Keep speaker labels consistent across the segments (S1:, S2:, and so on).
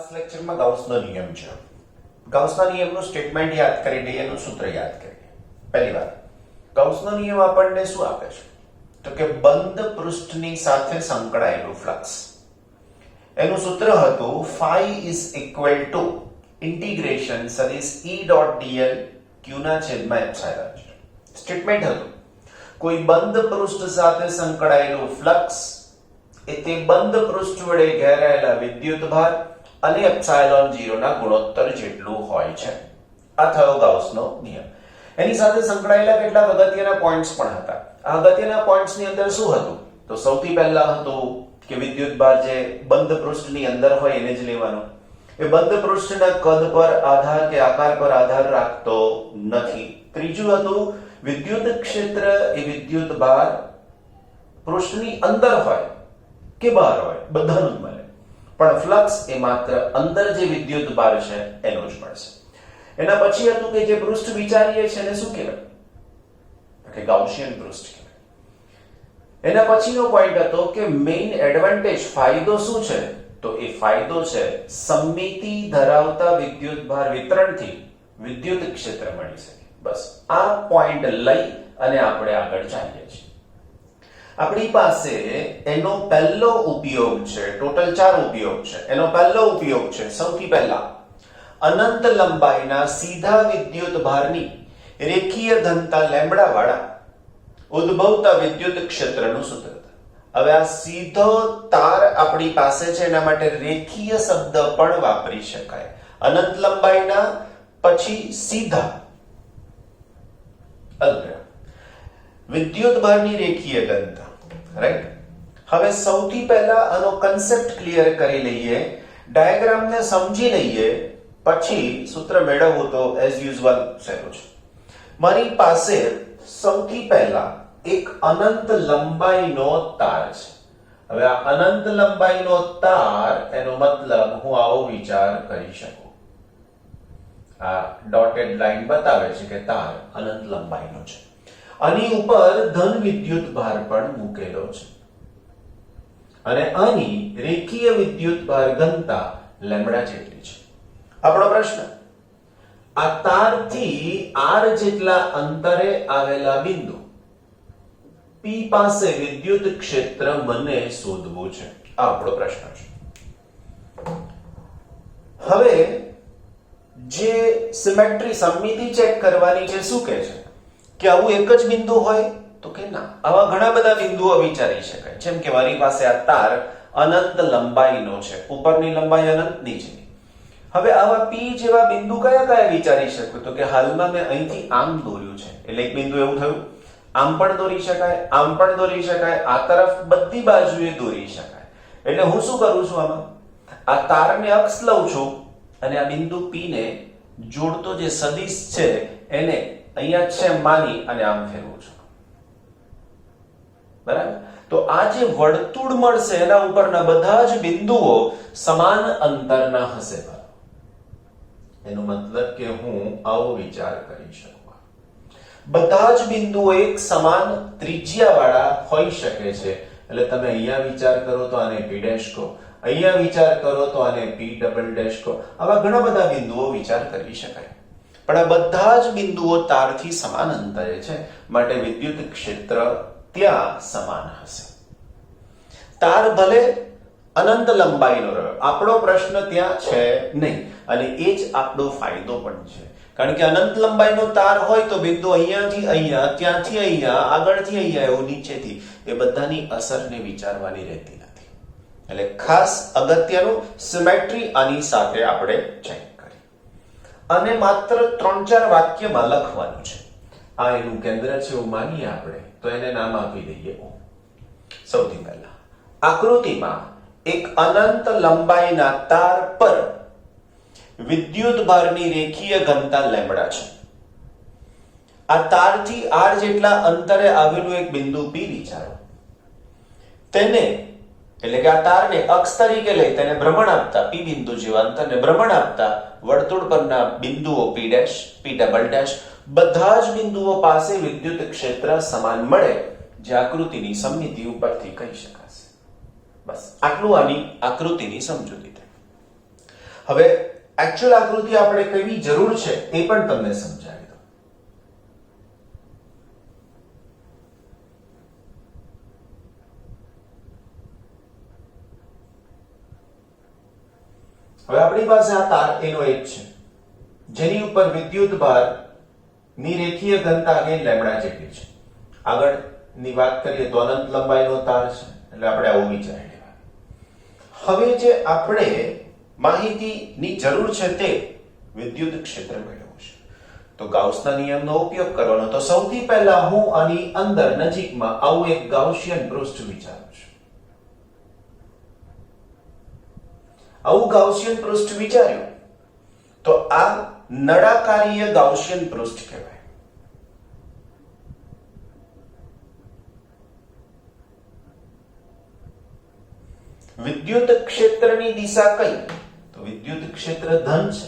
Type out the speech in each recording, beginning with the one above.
S1: Last લેક્ચરમાં ગાઉસનો નિયમ છે. ગાઉસના નિયમનું સ્ટેટમેન્ટ યાદ કરી લઈએ, એનું સૂત્ર યાદ કરીએ. પહેલી વાત, ગાઉસનો નિયમ આપણને શું આપે છે? તો કે બંધ પૃષ્ઠની સાથે સંકળાયેલું ફ્લક્સ. એનું સૂત્ર હતું phi is equal to integration સદિશ E dot dl q ના છેદમાં એપ્સિલોન. સ્ટેટમેન્ટ હતું કોઈ બંધ પૃષ્ઠ સાથે સંકળાયેલું ફ્લક્સ એ તે બંધ પૃષ્ઠ વડે ઘેરાયેલા વિદ્યુતભાર અને એપ્સિલોન 0 ના ગુણોત્તર જેટલું હોય છે. આ થયો ગાઉસનો નિયમ. એની સાથે સંકળાયેલા કેટલાક અગત્યના પોઈન્ટ્સ પણ હતા. આ અગત્યના પોઈન્ટ્સની અંદર શું હતું? તો સૌથી પહેલા હતું કે વિદ્યુતભાર જે બંધ પૃષ્ઠની અંદર હોય એને જ લેવાનો. એ બંધ પૃષ્ઠના કદ પર આધાર કે આકાર પર આધાર રાખતો નથી. ત્રીજું હતું વિદ્યુત ક્ષેત્ર એ વિદ્યુતભાર પૃષ્ઠની અંદર હોય કે બહાર હોય બધાનું જ મળે, પણ ફ્લક્સ એ માત્ર અંદર જે વિદ્યુતભાર છે એનો જ મળશે. એના પછી હતું કે જે પૃષ્ઠ વિચારીએ છે એને શું કહેવાય? કે ગાઉસિયન પૃષ્ઠ કહેવાય. એના પછીનો પોઈન્ટ હતો કે મેઇન એડવાન્ટેજ ફાયદો શું છે? તો એ ફાયદો છે સમમિતિ ધરાવતા વિદ્યુતભાર વિતરણથી વિદ્યુત ક્ષેત્ર મળી શકે. બસ આ પોઈન્ટ લઈ અને આપણે આગળ ચાલીએ છીએ. આપણી પાસે એનો પહેલો ઉપયોગ છે, ટોટલ 4 ઉપયોગ છે. એનો પહેલો ઉપયોગ છે સૌથી પહેલા અનંત લંબાઈના સીધા વિદ્યુતભારની રેખીય ઘનતા લેમ્બડા વાળા ઉદ્ભવતા વિદ્યુત ક્ષેત્રનું સૂત્ર. હવે આ સીધો તાર આપણી પાસે છે એના માટે રેખીય શબ્દ પણ વાપરી શકાય. અનંત લંબાઈના પછી સીધા અગ્ર વિદ્યુતભારની રેખીય ઘનતા, રાઈટ? હવે સૌથી પહેલા આનો કન્સેપ્ટ ક્લિયર કરી લઈએ, ડાયાગ્રામને સમજી લઈએ, પછી સૂત્ર મેળવવું તો એઝ યુઝ્યુઅલ સહેલું છે. મારી પાસે સૌથી પહેલા એક અનંત લંબાઈનો તાર છે. હવે આ અનંત લંબાઈનો તાર એનો મતલબ હું આવો વિચાર કરી શકું. આ ડોટેડ લાઈન બતાવે છે કે તાર અનંત લંબાઈનો છે. આની ઉપર ધન વિદ્યુતભાર પણ મૂકેલો છે અને આની રેખીય વિદ્યુતભાર ઘનતા લેમ્બડા જેટલી છે. આપણો પ્રશ્ન, આ તારથી r જેટલા અંતરે આવેલા બિંદુ P પાસે વિદ્યુત ક્ષેત્ર મને શોધવું છે. આ આપણો પ્રશ્ન છે. હવે જે સિમેટ્રી સમમિતિ ચેક કરવાની છે શું કહે છે કે આવું એક જ બિંદુ હોય? તો કે ના, આવા ઘણા બધા બિંદુઓ વિચારી શકાય. જેમ કે મારી પાસે આ તાર અનંત લંબાઈનો છે, ઉપરની લંબાઈ અનંત, નીચેની. હવે આવા P જેવા બિંદુ કયા કયા વિચારી શકું? તો કે હાલમાં મેં અહીંથી આમ દોર્યું છે એટલે એક બિંદુ એવું થયું. આમ પણ દોરી શકાય, આમ પણ દોરી શકાય, આ તરફ બધી બાજુએ દોરી શકાય. એટલે હું શું કરું છું? આમાં આ તારને અક્ષ લઉં છું અને આ બિંદુ P ને જોડતો જે સદિશ છે એને અહીંયા છે માની અને આમ ફેરવું છું. બરાબર? તો આ જે વર્તુળ મળશે એના ઉપરના બધા જ બિંદુઓ સમાન અંતરના હશે. એનો મતલબ કે હું આવો વિચાર કરી શકું. બધા જ બિંદુઓ એક સમાન ત્રિજ્યાવાળા હોઈ શકે છે. એટલે તમે અહીંયા વિચાર કરો તો આને P' કહો, અહીંયા વિચાર કરો તો આને P" કહો. આવા ઘણા બધા બિંદુઓ વિચાર કરી શકાય. પણ આ બધા જ બિંદુઓ તારથી સમાન અંતરે છે માટે વિદ્યુત ક્ષેત્ર ત્યાં સમાન હશે. તાર ભલે અનંત લંબાઈનો રહ્યો, આપણો પ્રશ્ન ત્યાં છે નહીં અને એ જ આપણો ફાયદો પણ છે. કારણ કે અનંત લંબાઈનો તાર હોય તો બિંદુ અહીંયાથી અહીંયા, ત્યાંથી અહીંયા, આગળથી અહીંયા, એવું નીચેથી, એ બધાની અસરને વિચારવાની રહેતી નથી. એટલે ખાસ અગત્યનું સિમેટ્રી આની સાથે આપણે ચેક કરી અને માત્ર 3-4 વાક્યમાં લખવાનું છે. આ એનું કેન્દ્ર છે એવું માનીએ આપણે તો એને નામ આપી દઈએ O. સૌથી પહેલા આકૃતિમાં એક અનંત લંબાઈના તાર પર વિદ્યુતભારની રેખીય ઘનતા લેમ્બડા છે. આ તારથી r જેટલા અંતરે આવેલું એક બિંદુ P વિચારો. તેને એટલે કે આ તારને અક્ષ તરીકે લઈ તેને ભ્રમણ આપતા, P બિંદુ જેવા અંતરને ભ્રમણ આપતા વર્તુળ પરના બિંદુઓ P', P', બધા જ બિંદુઓ પાસે વિદ્યુત ક્ષેત્ર સમાન મળે જે આકૃતિની સમમિતિ ઉપરથી કહી શકાશે. બસ આટલું આની આકૃતિની સમજૂતી. હવે એકચ્યુઅલ આકૃતિ આપણે કેવી જરૂર છે એ પણ તમને સમજાવી દઉં. હવે આપણી પાસે આ તાર એનો એક છે જેની ઉપર વિદ્યુત ભાર ની રેખીય ઘનતા અગેન લેમ્બડા જેટલી છે. આગળની વાત કરીએ તો અનંત લંબાઈનો તાર છે એટલે આપણે આવું વિચારી લેવા. હવે જે આપણે માહિતીની જરૂર છે તે વિદ્યુત ક્ષેત્ર મેળવવું છે તો ગાઉસના નિયમનો ઉપયોગ કરવાનો. તો સૌથી પહેલા હું આની અંદર નજીકમાં આવું એક ગાઉસિયન પૃષ્ઠ વિચારું છું. આવું ગાઉસિયન પૃષ્ઠ વિચાર્યું તો આ નળાકારીય ગાઉસિયન પૃષ્ઠ કહેવાય. વિદ્યુત ક્ષેત્રની દિશા કઈ? તો વિદ્યુત ક્ષેત્ર ધન છે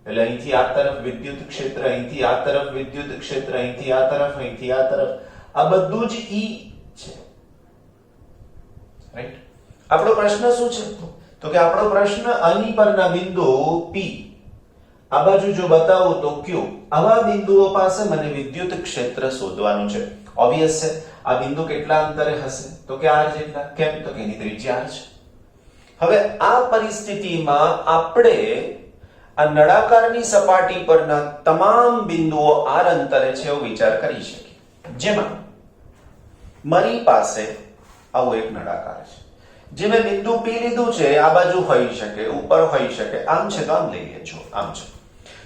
S1: એટલે અહીંથી આ તરફ વિદ્યુત ક્ષેત્ર, અહીંથી આ તરફ વિદ્યુત ક્ષેત્ર, અહીંથી આ તરફ, અહીંથી આ તરફ, આ બધું જ E છે. રાઈટ? આપણો પ્રશ્ન શું છે? તો કે આપણો પ્રશ્ન આની પરના બિંદુ P આ બાજુ જો બતાવું તો Q, આવા બિંદુઓ પાસે મને વિદ્યુત ક્ષેત્ર શોધવાનું છે. ઓબવિયસ છે. આ બિંદુ કેટલા અંતરે હશે? તો કે r જેટલા. કેમ? તો કે એની ત્રિજ્યા r છે. હવે આ પરિસ્થિતિમાં આપણે આ નળાકારની સપાટી પરના તમામ બિંદુઓ r અંતરે છે એવો વિચાર કરી શકીએ. જેમાં મારી પાસે આવું એક નળાકાર છે જે મેં બિંદુ P લીધું છે. આ બાજુ હોઈ શકે, ઉપર હોઈ શકે, આમ છે તો આમ લઈએ. જો આમ છે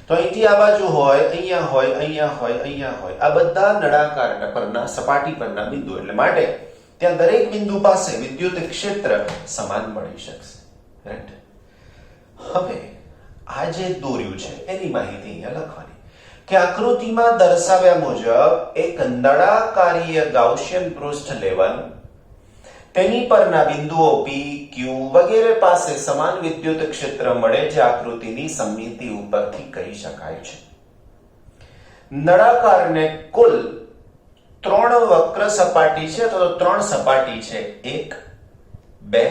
S1: તો અહીંથી આ બાજુ હોય, અહીંયા હોય, અહીંયા હોય, અહીંયા હોય, આ બધા નળાકાર પરના સપાટી પરના બિંદુ એટલે માટે ત્યાં દરેક બિંદુ પાસે વિદ્યુત ક્ષેત્ર સમાન મળી શકશે. રાઈટ? હવે આ જે દોર્યું છે એની માહિતી અહીંયા લખવાની કે આકૃતિમાં દર્શાવ્યા મુજબ એક નળાકારીય ગાઉસિયન પૃષ્ઠ લેવાનું, તેની પરના બિંદુઓ P, Q વગેરે પાસે સમાન વિદ્યુત ક્ષેત્ર મળે જે આકૃતિની સમમિતિ ઉપરથી કહી શકાય છે. નળાકારને કુલ 3 વક્ર સપાટી છે તો 3 સપાટી છે, 1, 2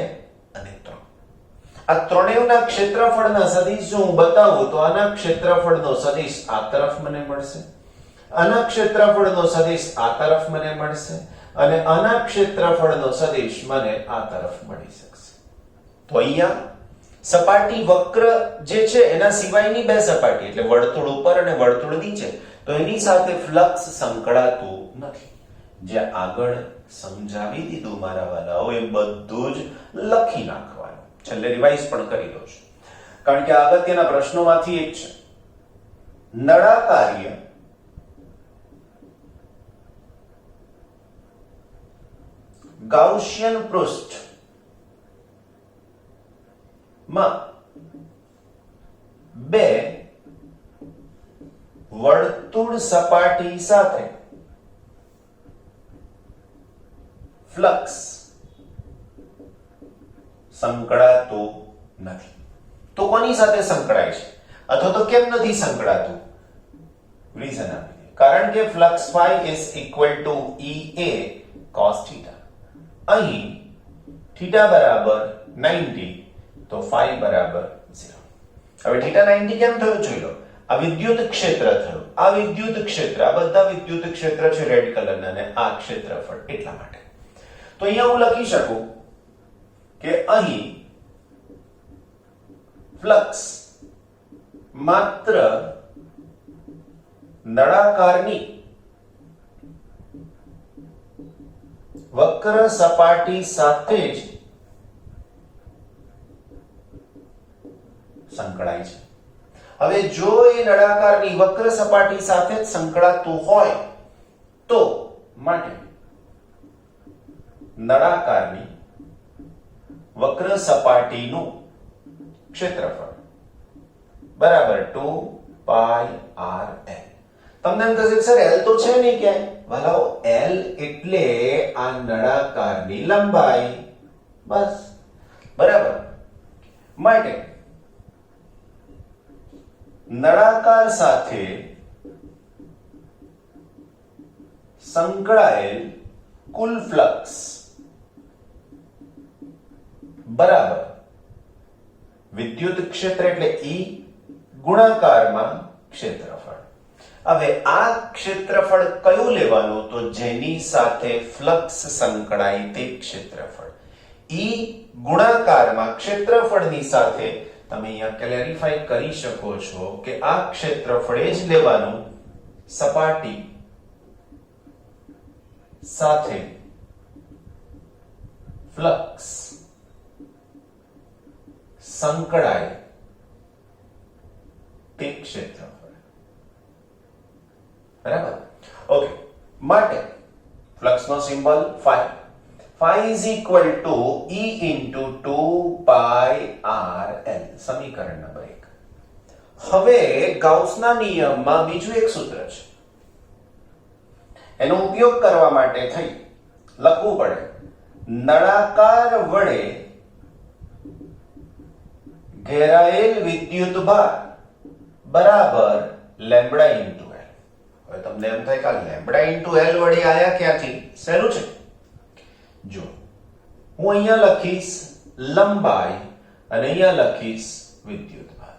S1: અને 3. આ ત્રણેયના ક્ષેત્રફળના સદિશ જો હું બતાવું તો આના ક્ષેત્રફળનો સદિશ આ તરફ મને મળશે, આના ક્ષેત્રફળનો સદિશ આ તરફ મને મળશે અને આના ક્ષેત્રફળનો સદિશ મને આ તરફ મળી શકશે. તો અહીંયા સપાટી વક્ર જે છે એના સિવાયની બે સપાટી એટલે વર્તુળ ઉપર અને વર્તુળ નીચે, તો એની સાથે ફ્લક્સ સંકળાતું નથી. જે આગળ સમજાવી દીધું મારા વાલાઓ એ બધું જ લખી નાખવાનું. છેલ્લે રિવાઇઝ પણ કરી દઉં છું કારણ કે આ અગત્યના પ્રશ્નોમાંથી એક છે. નળાકારીય ગાઉસિયન પૃષ્ઠ માં બે વર્તુળ સપાટી સાથે ફ્લક્સ સંકળાતું નથી. તો કોની સાથે સંકળાય છે અથવા તો કેમ નથી સંકળાતું? રીઝન આપી દે. કારણ કે flux phi is equal to EA cos theta. અહીં થીટા બરાબર 90 તો phi બરાબર 0. હવે થીટા 90 કેમ થયું જોઈ લો. આ વિદ્યુત ક્ષેત્ર થયું, આ વિદ્યુત ક્ષેત્ર, આ બધા વિદ્યુત ક્ષેત્ર છે રેડ કલરના અને આ ક્ષેત્રફળ એટલા માટે. તો અહીંયા હું લખી શકું કે અહીં ફ્લક્સ માત્ર નળાકારની વક્ર સપાટી સાથે જ સંકળાય છે. હવે જો એ નળાકારની વક્ર સપાટી સાથે જ સંકળાતું હોય તો માટે નળાકારની વક્ર સપાટીનું ક્ષેત્રફળ બરાબર 2 પાઈ r l. તમને એમ થશે સર l તો છે નહીં ક્યાંય. વાલાઓ l એટલે આ નળાકારની લંબાઈ, બસ. બરાબર? માટે નળાકાર સાથે સંકળાયેલ કુલ ફ્લક્સ બરાબર વિદ્યુત ક્ષેત્ર એટલે E ગુણાકારમાં ક્ષેત્રફળ. હવે આ ક્ષેત્રફળ કયું લેવાનું? તો જેની સાથે ફ્લક્સ સંકળાય તે ક્ષેત્રફળ. E ગુણાકારમાં ક્ષેત્રફળની સાથે તમે અહીંયા ક્લેરિફાઈ કરી શકો છો કે આ ક્ષેત્રફળ જ લેવાનું સપાટી સાથે ફ્લક્સ સંકળાય તે ક્ષેત્રફળ. બરાબર? ઓકે, માટે ફ્લક્સ નો symbol phi. phi is equal to E into 2 pi RL. સમીકરણ નંબર 1. હવે ગાઉસના નિયમમાં બીજું એક સૂત્ર છે, એનો ઉપયોગ કરવા માટે થઈ લખવું પડે નળાકાર વડે ઘેરાયેલ વિદ્યુત ભાર બરાબર લેમ્બડા ઇન્ટુ એલ. હવે તમને એમ થાય કે લેમ્બડા ઇન્ટુ એલ વડે આયા ક્યાંથી? સહેલું છે. જો હું અહીંયા લખીશ લંબાઈ અને અહીંયા લખીશ વિદ્યુત ભાર.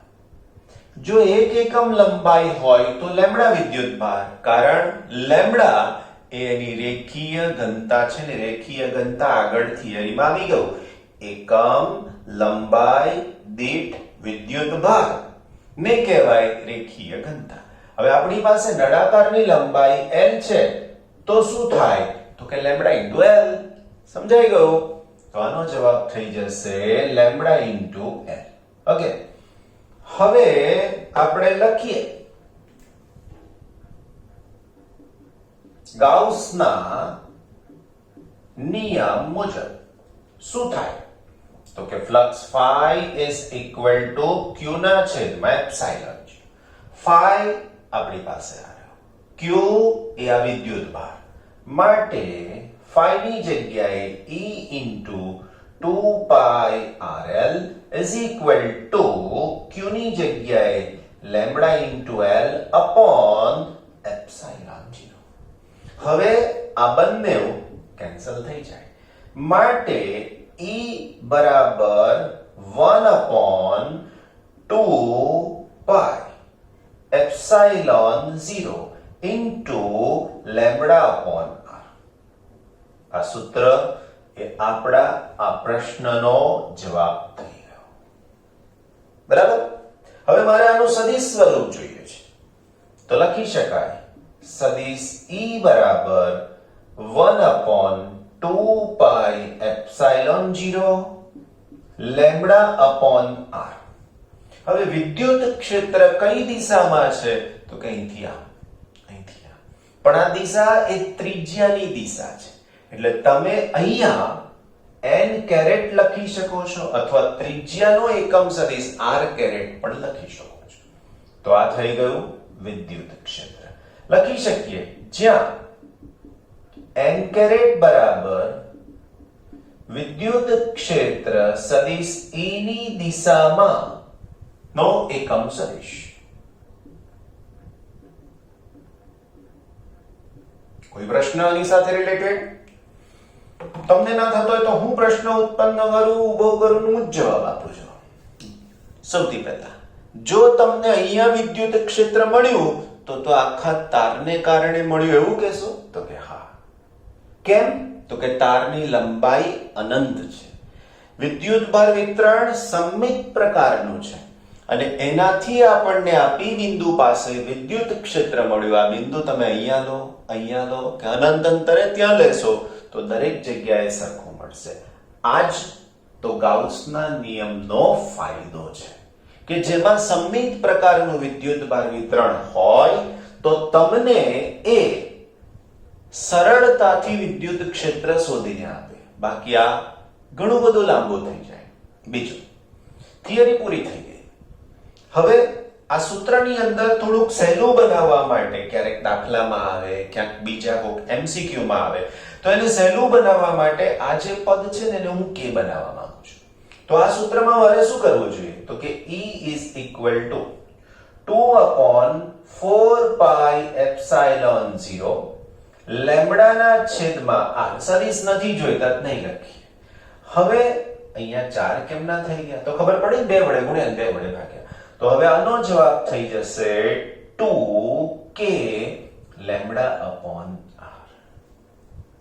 S1: જો એક એકમ લંબાઈ હોય તો લેમ્બડા વિદ્યુત ભાર, કારણ લેમ્બડા એની રેખીય ઘનતા છે ને રેખીય ઘનતા આગળ થિયરીમાં આવી ગયું. એકમ લંબાઈ દીઠ વિદ્યુત ભાર ને કહેવાય રેખીય ઘનતા. હવે આપણી પાસે નળાકારની લંબાઈ l છે તો શું થાય? તો કે લેમ્બડા ઇન્ટુ l. સમજાઈ ગયું? તો આનો જવાબ થઈ જશે લેમ્બડા ઇન્ટુ l. ઓકે, હવે આપણે લખીએ ગાઉસના નિયમ મુજબ શું થાય? તો કે flux phi is equal to q ના છેદમાં એપ્સિલોન. phi આપણી પાસે આવ્યો, q એ આ વિદ્યુત ભાર, માટે phi ની જગ્યાએ E into 2 pi RL is equal to q ની જગ્યાએ lambda into L upon epsilon 0. હવે આ બંને કેન્સલ થઈ જાય, માટે E બરાબર 1 upon 2 pi epsilon 0 into lambda upon R. આ સૂત્ર એ આપણા આ પ્રશ્નનો જવાબ થઈ ગયો. બરાબર? હવે મારે આનું સદિશ સ્વરૂપ જોઈએ છે, તો લખી શકાય સદિશ E બરાબર 1 upon 2 pi epsilon 0 lambda upon R. હવે વિદ્યુત ક્ષેત્ર કઈ દિશામાં છે? તો કે અહીંથી આ, અહીંથી આ. પણ આ દિશા એ ત્રિજ્યાની દિશા છે, એટલે તમે અહીંયા n કેરેટ લખી શકો છો અથવા ત્રિજ્યાનો એકમ સદિશ r કેરેટ પણ લખી શકો છો. તો આ થઈ ગયું વિદ્યુત ક્ષેત્ર. લખી શકીએ જ્યાં n કેરેટ બરાબર વિદ્યુત ક્ષેત્ર સદિશ E ની દિશામાં નો એકમ સદિશ. કોઈ પ્રશ્ન આની સાથે રિલેટેડ? તમને ના થતો હોય તો હું પ્રશ્ન ઉત્પન્ન કરું, ઉભો કરું, હું જ જવાબ આપું છું. સૌથી પહેલા જો તમને અહીંયા વિદ્યુત ક્ષેત્ર મળ્યું તો આખા તારને કારણે મળ્યું એવું કહેશો? તો કે હા. કેમ? તો કે તારની લંબાઈ અનંત છે. વિદ્યુત ભાર વિતરણ સમમિત પ્રકારનું છે અને એનાથી આપણને આ P બિંદુ પાસે વિદ્યુત ક્ષેત્ર મળ્યું. આ બિંદુ તમે અહીંયા લો કે અનંત અંતરે ત્યાં લેશો તો દરેક જગ્યાએ સરખું મળશે. આજ તો ગાઉસના નિયમનો ફાયદો છે કે જેમાં સમમિત પ્રકારનું વિદ્યુત ભાર વિતરણ હોય તો તમને એ સરળતાથી વિદ્યુત ક્ષેત્ર શોધીને આપે. બાકી આ ઘણું બધું લાંબુ થઈ જાય. બીજું, થિયરી પૂરી થઈ ગઈ. હવે આ સૂત્રની અંદર થોડુંક સહેલું બનાવવા માટે ક્યારેક દાખલામાં આવે, ક્યાંક બીજા કોક MCQ માં આવે, તો એને સહેલું બનાવવા માટે આ જે પદ છે ને એને હું k બનાવવા માંગુ છું. તો આ સૂત્રમાં મારે શું કરવું જોઈએ? તો કે E is equal to 2 upon 4 pi epsilon 0 lambda ના છેદમાં r. સદિશ નથી જોઈતા નહીં લખીએ. હવે અહીંયા 4 કેમ ના થઈ ગયા? તો ખબર પડી 2 વડે ગુણ્યા 2 વડે ભાગ્યા. તો હવે આનો જવાબ થઈ જશે 2k લેમ્બડા અપોન r.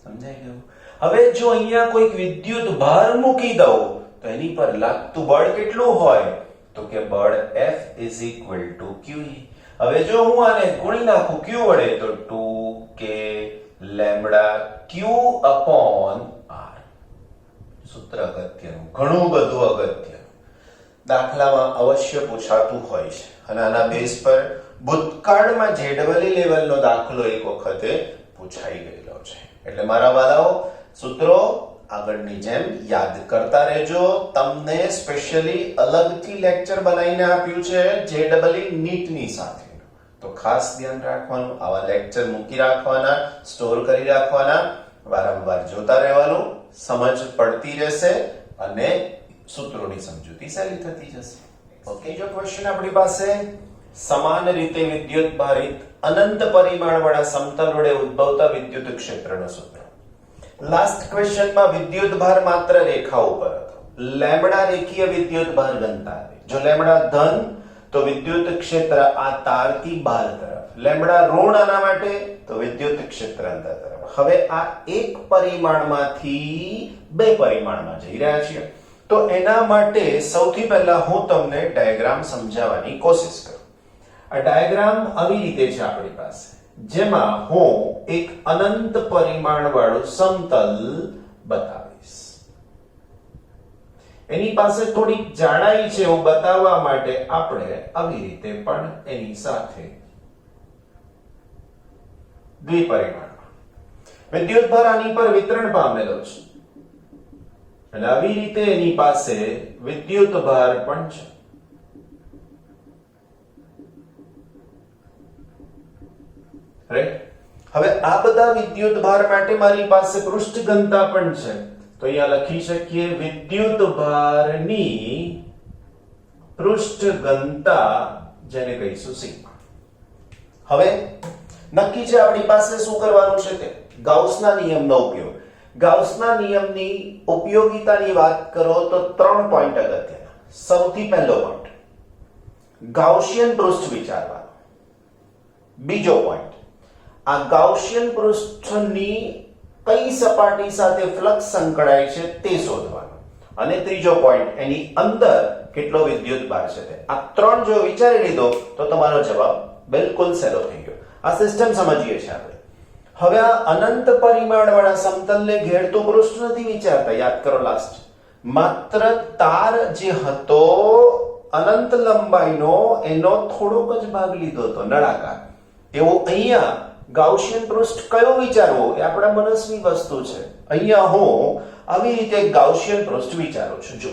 S1: સમજાઈ ગયું? હવે જો અહીંયા કોઈક વિદ્યુત ભાર મૂકી દઉં તો એની પર લાગતું બળ કેટલું હોય? તો કે બળ F = QE. હવે જો હું આને ગુણી નાખું q વડે તો 2k lambda q upon r. સૂત્ર અગત્યનું, ઘણું બધું અગત્યનું, દાખલામાં અવશ્ય પૂછાતું હોય છે અને આના બેઝ પર ભૂતકાળમાં JEE લેવલનો દાખલો એક વખતે પૂછાઈ ગયેલો છે. એટલે મારા વાલાઓ, સૂત્રો આગળની જેમ યાદ કરતા રહેજો. તમને સ્પેશિયલી અલગથી લેક્ચર બનાવીને આપ્યું છે JEE નીટની સાથે, તો ખાસ ધ્યાન રાખવાનું, આવા લેક્ચર મૂકી રાખવાના, સ્ટોર કરી રાખવાના, વારંવાર જોતા રહેવાનું, સમજ પડતી રહેશે અને સૂત્રોની સમજૂતી સહેલી થતી જશે. ઓકે, જો ક્વેશ્ચન આપણી પાસે સમાન રીતે વિદ્યુત ભારિત અનંત પરિમાણવાળા સમતલ વડે ઉદ્ભવતા વિદ્યુત ક્ષેત્રનું સૂત્ર. લાસ્ટ ક્વેશ્ચનમાં વિદ્યુત ભાર માત્ર રેખા ઉપર હતો. લેમ્બડા રેખીય વિદ્યુત ભાર ઘનતા હતી. જો લેમ્બડા ધન તો વિદ્યુત ક્ષેત્ર આ તારથી બહાર તરફ, લેમ્બડા ઋણ આના માટે તો વિદ્યુત ક્ષેત્ર અંદર તરફ. હવે આ એક પરિમાણમાંથી 2 પરિમાણમાં જઈ રહ્યા છીએ, તો એના માટે સૌથી પહેલા હું તમને ડાયાગ્રામ સમજાવવાની કોશિશ કરું. આ ડાયાગ્રામ આવી રીતે છે આપણી પાસે, જેમાં હું એક અનંત પરિમાણ વાળું સમતલ બતાવીશ. એની પાસે થોડીક જાડાઈ છે એવું બતાવવા માટે આપણે આવી રીતે પણ એની સાથે દ્વિપરિમાણમાં વિદ્યુત ભાર આની પર વિતરણ પામેલો છે અને આવી રીતે એની પાસે વિદ્યુત ભાર પણ છે. હવે આ બધા વિદ્યુત ભાર માટે મારી પાસે પૃષ્ઠ ઘનતા પણ છે, તો અહીંયા લખી શકીએ વિદ્યુત ભારની પૃષ્ઠ ઘનતા, જેને કહીશું સિગ્મા. હવે નક્કી છે આપણી પાસે શું કરવાનું છે તે ગાઉસના નિયમનો ઉપયોગ. ગાઉસના નિયમની ઉપયોગિતાની વાત કરો તો 3 પોઈન્ટ અગત્યના. સૌથી પહેલો પોઈન્ટ, ગાઉસિયન પૃષ્ઠ વિચારવાનો. બીજો પોઈન્ટ, આ ગાઉસિયન પૃષ્ઠની કઈ સપાટી સાથે ફ્લક્સ સંકળાય છે તે શોધવાનું. અને ત્રીજો પોઈન્ટ, એની અંદર કેટલો વિદ્યુત ભાર છે તે. આ 3 જો વિચારી લીધો તો તમારો જવાબ બિલકુલ સહેલો થઈ ગયો. આ સિસ્ટમ સમજીએ છીએ આપણે. હવે આ અનંત પરિમાણ વાળા સમતલને ઘેરતું પૃષ્ઠ નથી વિચારતા. યાદ કરો લાસ્ટ, માત્ર તાર જે હતો અનંત લંબાઈનો એનો થોડોક જ ભાગ લીધો હતો, નળાકાર. એવો અહીંયા ગાઉસિયન પૃષ્ઠ કયો વિચારવો એ આપણા મનસ્વી વસ્તુ છે. અહીંયા હું આવી રીતે ગાઉસિયન પૃષ્ઠ વિચારું છું. જો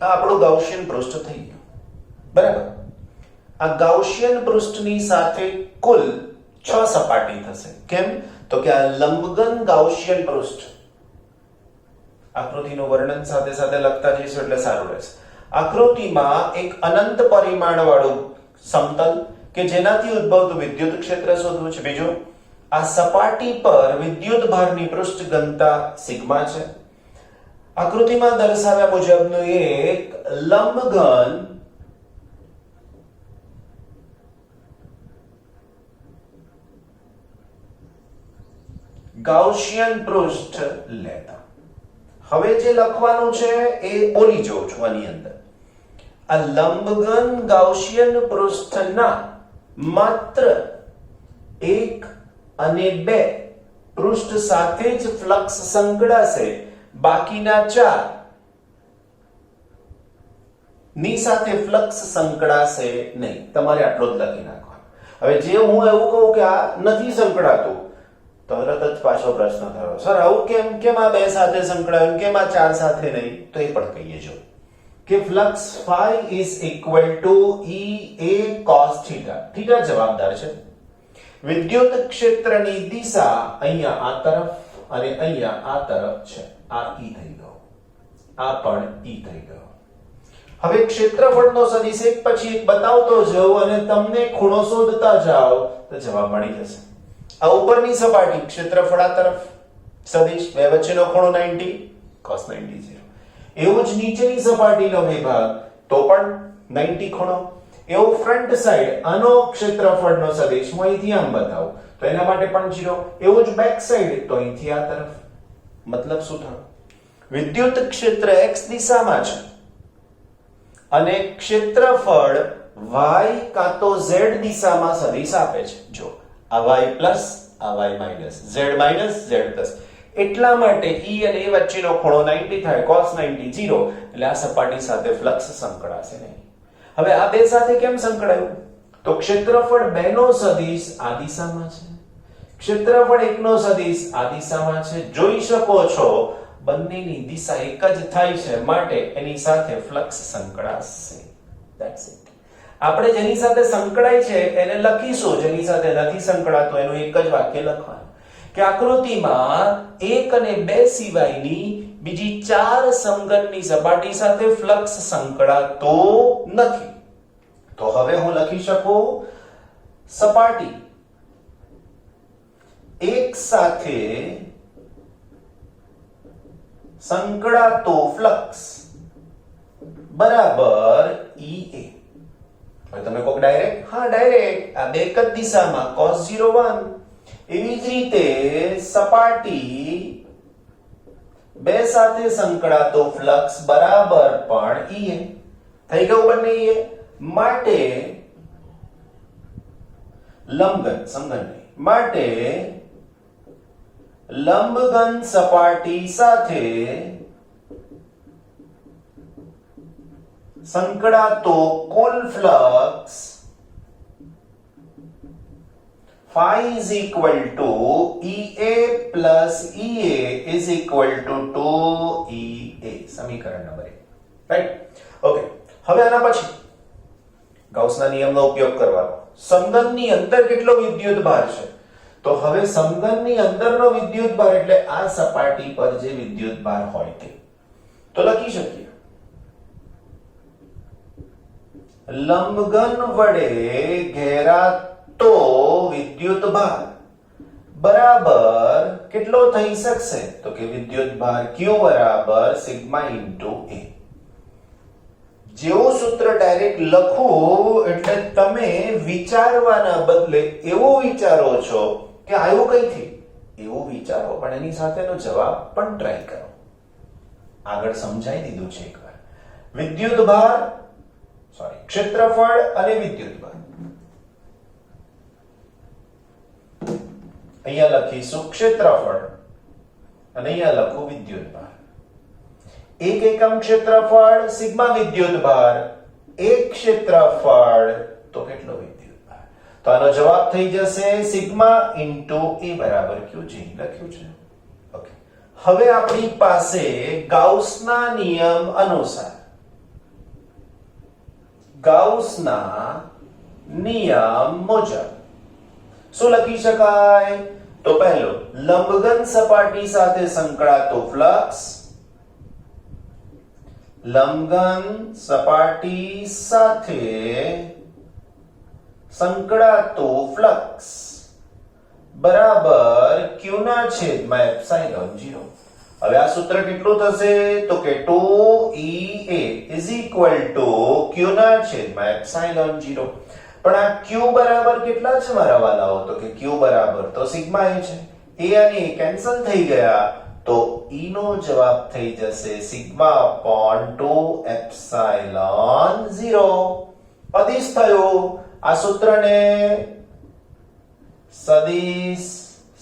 S1: આ આપણું ગાઉસિયન પૃષ્ઠ થઈ ગયું, બરાબર. આ ગાઉસિયન પૃષ્ઠની સાથે કુલ 6 સપાટી થશે. કેમ? તો કે આ લંબઘન ગાઉસિયન પૃષ્ઠ, આકૃતિનું વર્ણન સાથે સાથે લખતા જઈશું એટલે સારું રહેશે. આકૃતિમાં એક અનંત પરિમાણ વાળું સમતલ કે જેનાથી ઉદ્ભવતું વિદ્યુત ક્ષેત્ર શોધવું છે. બીજું, આ સપાટી પર વિદ્યુત ભારની પૃષ્ઠ ઘનતા સિગ્મા છે. આકૃતિમાં દર્શાવ્યા મુજબનું એક લંબઘન ગાઉસિયન પૃષ્ઠ લેતા. હવે જે લખવાનું છે એ બોલી જાઉં છું આની અંદર. આ લંબઘન ગાઉસિયન પૃષ્ઠના માત્ર 1 અને 2 પૃષ્ઠ સાથે જ ફ્લક્સ સંકળાશે. બાકીના 4 ની સાથે ફ્લક્સ સંકળાશે નહીં. તમારે આટલો જ લખી નાખવાનો. હવે જે હું એવું કહું કે આ નથી સંકળાતું, તરત જ પાછો પ્રશ્ન થયો, સર આવું કેમ આ બે સાથે સંકળાયું, કેમ આ ચાર સાથે નહીં? તો એ પણ કહીએ જો કે flux phi is equal to EA cos theta. Theta જવાબદાર છે. વિદ્યુત ક્ષેત્રની દિશા અહીંયા આ તરફ અને અહીંયા આ તરફ છે. આ E થઈ ગયો, આ પણ E થઈ ગયો. હવે ક્ષેત્રફળનો સદિશ એક પછી એક બતાવતો જાઉં અને તમને ખૂણો શોધતા જાઓ તો જવાબ મળી જશે. આ ઉપરની સપાટી ક્ષેત્રફળ આ તરફ સદિશ, બે વચ્ચેનો ખૂણો 90 cos 90. એવું જ નીચેની સપાટીનો વિભાગ તો પણ 90 ખૂણો. એવું ફ્રન્ટ સાઈડ આનો ક્ષેત્રફળનો સદિશ હું અહીંથી આમ બતાવું તો એના માટે પણ 0. એવું જ બેક સાઈડ તો અહીંથી આ તરફ. મતલબ શું થયો? વિદ્યુત ક્ષેત્ર x દિશામાં છે અને ક્ષેત્રફળ y કાં તો z દિશામાં સદિશ આપે છે. જો આ y પ્લસ, આ y minus, z minus, z plus. એટલા માટે E અને A વચ્ચેનો ખૂણો 90 થાય, cos 90 0. એટલે આ સપાટી સાથે ફ્લક્સ સંકળાશે નહીં. હવે આ બે સાથે કેમ સંકળાયું? તો ક્ષેત્રફળ 2 નો સદિશ આ દિશામાં છે, ક્ષેત્રફળ 1 નો સદિશ આ દિશામાં છે. જોઈ શકો છો બંનેની દિશા એક જ થાય છે, માટે એની સાથે ફ્લક્સ સંકળાશે. That's it. આપણે જેની સાથે સંકળાય છે એને લખીશું, જેની સાથે નથી સંકળાતો એનું એક જ વાક્ય લખવાનું કે આકૃતિમાં 1 અને 2 સિવાયની બીજી 4 સમઘનની સપાટી સાથે ફ્લક્સ સંકળાતો નથી. તો હવે હું લખી શકું સપાટી 1 સાથે સંકળાતો ફ્લક્સ બરાબર EA. હવે તમે કહો ડાયરેક્ટ? હા ડાયરેક્ટ. આ બે એક જ દિશામાં cos 01. એવી જ રીતે સપાટી 2 સાથે સંકળાતો ફ્લક્સ બરાબર પણ EA. થઈ ગયું બંને EA. માટે લંબઘન, સમઘન નહીં, માટે લંબઘન સપાટી સાથે સંકળાતો કુલ flux phi is equal to EA plus EA is equal to 2EA. સમીકરણ નંબર 1. રાઈટ? ઓકે. હવે આના પછી ગાઉસના નિયમનો ઉપયોગ કરવાનો. સમઘનની અંદર કેટલો વિદ્યુત ભાર છે? તો હવે સમઘનની અંદરનો વિદ્યુત ભાર એટલે આ સપાટી પર જે વિદ્યુત ભાર હોય તે તો લખી શકીએ. લંબઘન વડે ઘેરાતો વિદ્યુત ભાર બરાબર કેટલો થઈ શકશે? તો કે વિદ્યુત ભાર Q બરાબર સિગ્મા ઇન્ટુ A. જેવું સૂત્ર ડાયરેક્ટ લખું એટલે તમે વિચારવાના બદલે એવું વિચારો છો કે આવ્યું કઈથી, એવું વિચારો પણ એની સાથેનો જવાબ પણ ટ્રાય કરો. આગળ સમજાઈ દીધું છે એકવાર. વિદ્યુત ભાર ક્ષેત્રફળ અને વિદ્યુત ભાર. અહીંયા લખીશું ક્ષેત્રફળ અને અહીંયા લખું વિદ્યુત ભાર. એક એકમ ક્ષેત્રફળ સિગ્મા વિદ્યુત ભાર, એક ક્ષેત્રફળ તો કેટલો વિદ્યુત ભાર? તો આનો જવાબ થઈ જશે સિગ્મા ઇન્ટુ A બરાબર Q, જે લખ્યું છે. ઓકે. હવે આપણી પાસે ગાઉસના નિયમ અનુસાર ગાઉસના નિયમ મુજબ શું લખી શકાય? તો પહેલો, લંબઘન સપાટી સાથે સંકળાતો ફ્લક્સ, લંબઘન સપાટી સાથે સંકળાતો ફ્લક્સ બરાબર Q ના છેદમાં એપ્સિલોન 0. હવે આ સૂત્ર કેટલું થશે? તો કે 2EA is equal to Q ના છેદમાં એપ્સિલોન 0. પણ આ Q બરાબર કેટલા છે મારા વાલાઓ? તો કે Q બરાબર તો સિગ્મા A છે. A અને A કેન્સલ થઈ ગયા તો E નો જવાબ થઈ જશે સિગ્મા અપોન 2 એપ્સિલોન 0. અદિશ થયું. આ સૂત્રને સદિશ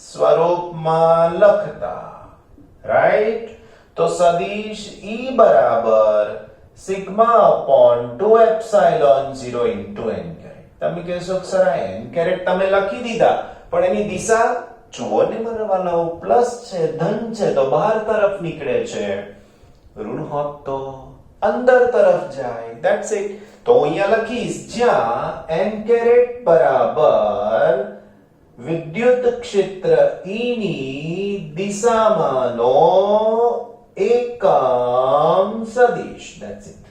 S1: સ્વરૂપમાં લખતા, રાઈટ? તો સદિશ E બરાબર sigma upon 2 epsilon 0 into n caret. તમે કહેશો કે સર આ n કેરેટ તમે લખી દીધા પણ એની દિશા જુઓ ને મારા વાલાઓ, પ્લસ છે, ધન છે તો બહાર તરફ નીકળે છે, ઋણ હોત તો અંદર તરફ જાય. That's it. તો અહીંયા લખીશ જ્યાં n કેરેટ બરાબર વિદ્યુત ક્ષેત્ર E ની દિશામાંનો એકમ સદિશ. That's it.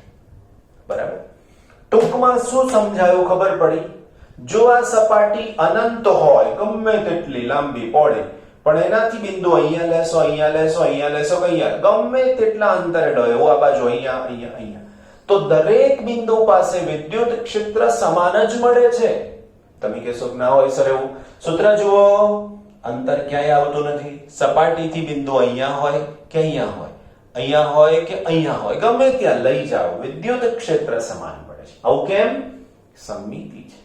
S1: બરાબર. ટૂંકમાં શું સમજાયું ખબર પડી? જો આ સપાટી અનંત હોય, ગમે તેટલી લાંબી પહોળી, પણ એનાથી બિંદુ અહીંયા લેશો, અહીંયા લેશો, અહીંયા લેશો, અહીંયા ગમે તેટલા અંતરે ડયો, આ બાજુ અહીંયા, અહીંયા, અહીંયા, તો દરેક બિંદુ પાસે વિદ્યુત ક્ષેત્ર સમાન જ મળે છે. તમે કહેશો કે ના હોય સર એવું. સૂત્ર જુઓ, અંતર ક્યાંય આવતું નથી. સપાટીથી બિંદુ અહીંયા હોય કે અહીંયા હોય, અહીંયા હોય કે અહીંયા હોય, ગમે ત્યાં લઈ જાઓ, વિદ્યુત ક્ષેત્ર સમાન પડે છે. આવું કેમ? સમમિતિ છે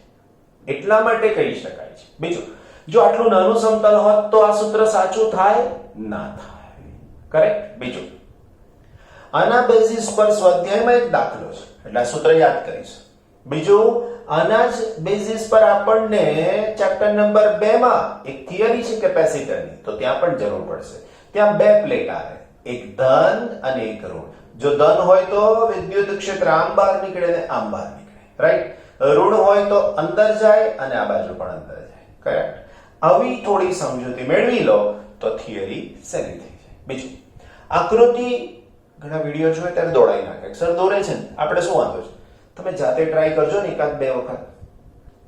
S1: એટલા માટે કહી શકાય છે. બીજું, જો આટલું નાનું સમતલ હોત તો આ સૂત્ર સાચું થાય? ના થાય. કરેક્ટ. બીજું, આના બેઝિસ પર સ્વાધ્યાયમાં એક દાખલો છે એટલે આ સૂત્ર યાદ કરીશું. બીજું, આના જ બેઝિસ પર આપણને ચેપ્ટર નંબર 2 માં એક થિયરી છે કેપેસિટરની, તો ત્યાં પણ જરૂર પડશે. ત્યાં બે પ્લેટ આવે, એક ધન અને એક ઋણ. જો ધન હોય તો વિદ્યુત ક્ષેત્ર આમ બહાર નીકળે ને આમ બહાર નીકળે, રાઈટ. ઋણ હોય તો અંદર જાય અને આ બાજુ પણ અંદર જાય. કરેક્ટ. આવી થોડી સમજૂતી મેળવી લો તો થિયરી સહેલી થઈ જાય. બીજું, આકૃતિ ઘણા વિડિયો જોવે ત્યારે દોડાઈ નાખે, સર દોરે છે ને, આપણે શું વાંધો છે? તમે જાતે ટ્રાય કરજો ને એકાદ બે વખત,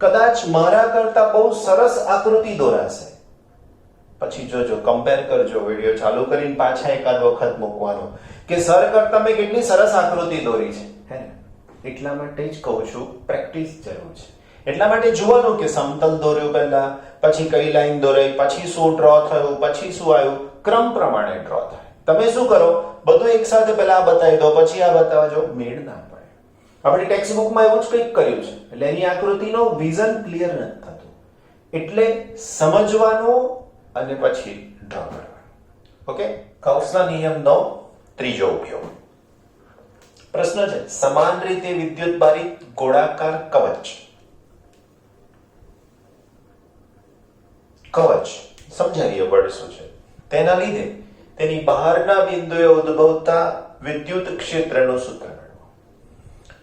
S1: કદાચ મારા કરતા બહુ સરસ આકૃતિ દોરાશે. પછી જોજો, કમ્પેર કરજો, વિડિયો ચાલુ કરીને પાછા એકાદ વખત મૂકવાનો કે સર કરતા મેં કેટલી સરસ આકૃતિ દોરી છે, હે ને? એટલા માટે જ કહું છું પ્રેક્ટિસ જરૂર છે. એટલા માટે જોવાનું કે સમતલ દોર્યું પહેલા, પછી કઈ લાઈન દોરાઈ, પછી શું ડ્રો થયું, પછી શું આવ્યું, ક્રમ પ્રમાણે ડ્રો થાય. તમે શું કરો, બધું એકસાથે પહેલા આ બતાવી દો, પછી આ બતાવજો, મેળ ના પડે. આપણી ટેક્સ્ટ બુકમાં એવું જ કંઈક કર્યું છે એટલે એની આકૃતિનો વિઝન ક્લિયર નથી થતું. એટલે સમજવાનું અને પછી ડ્રો કરવાનું. ઓકે. ગૌસના નિયમનો ત્રીજો ઉપયોગ. પ્રશ્ન છે, સમાન રીતે વિદ્યુત ભારિત ગોળાકાર કવચ. કવચ સમજાવીએ વર્ડ શું છે. તેના લીધે તેની બહારના બિંદુએ ઉદ્ભવતા વિદ્યુત ક્ષેત્રનું સૂત્ર મેળવો.